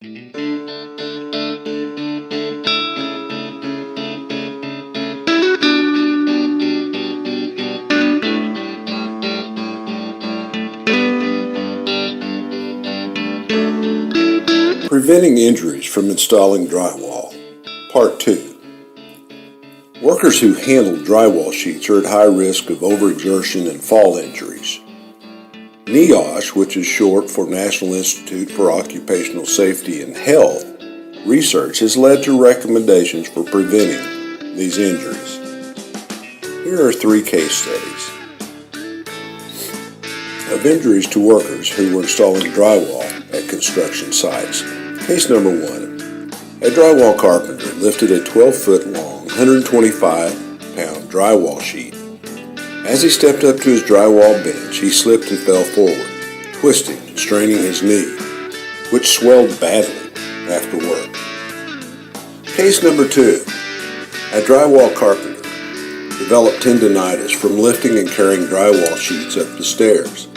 Preventing injuries from installing drywall. Part 2. Workers who handle drywall sheets are at high risk of overexertion and fall injuries. NIOSH, which is short for National Institute for Occupational Safety and Health, research has led to recommendations for preventing these injuries. Here are 3 case studies of injuries to workers who were installing drywall at construction sites. Case number 1. A drywall carpenter lifted a 12-foot long, 125-pound drywall sheet. As he stepped up to his drywall bench, he slipped and fell forward, twisting and straining his knee, which swelled badly after work. Case number 2. A drywall carpenter developed tendonitis from lifting and carrying drywall sheets up the stairs.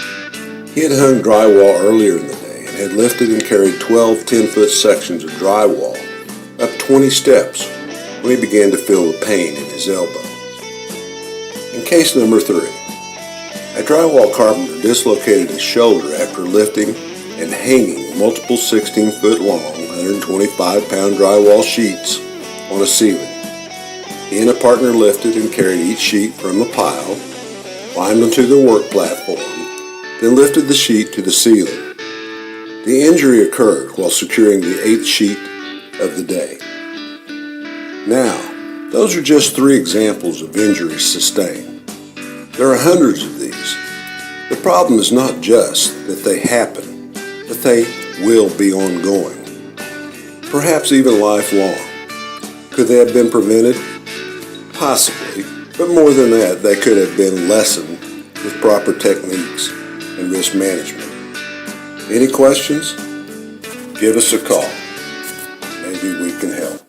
He had hung drywall earlier in the day and had lifted and carried 12 10-foot sections of drywall up 20 steps when he began to feel the pain in his elbow. In case number 3, a drywall carpenter dislocated his shoulder after lifting and hanging multiple 16-foot long, 125-pound drywall sheets on a ceiling. He and a partner lifted and carried each sheet from a pile, climbed onto the work platform, then lifted the sheet to the ceiling. The injury occurred while securing the 8th sheet of the day. Now, those are just 3 examples of injuries sustained. There are hundreds of these. The problem is not just that they happen, but they will be ongoing, perhaps even lifelong. Could they have been prevented? Possibly, but more than that, they could have been lessened with proper techniques and risk management. Any questions? Give us a call. Maybe we can help.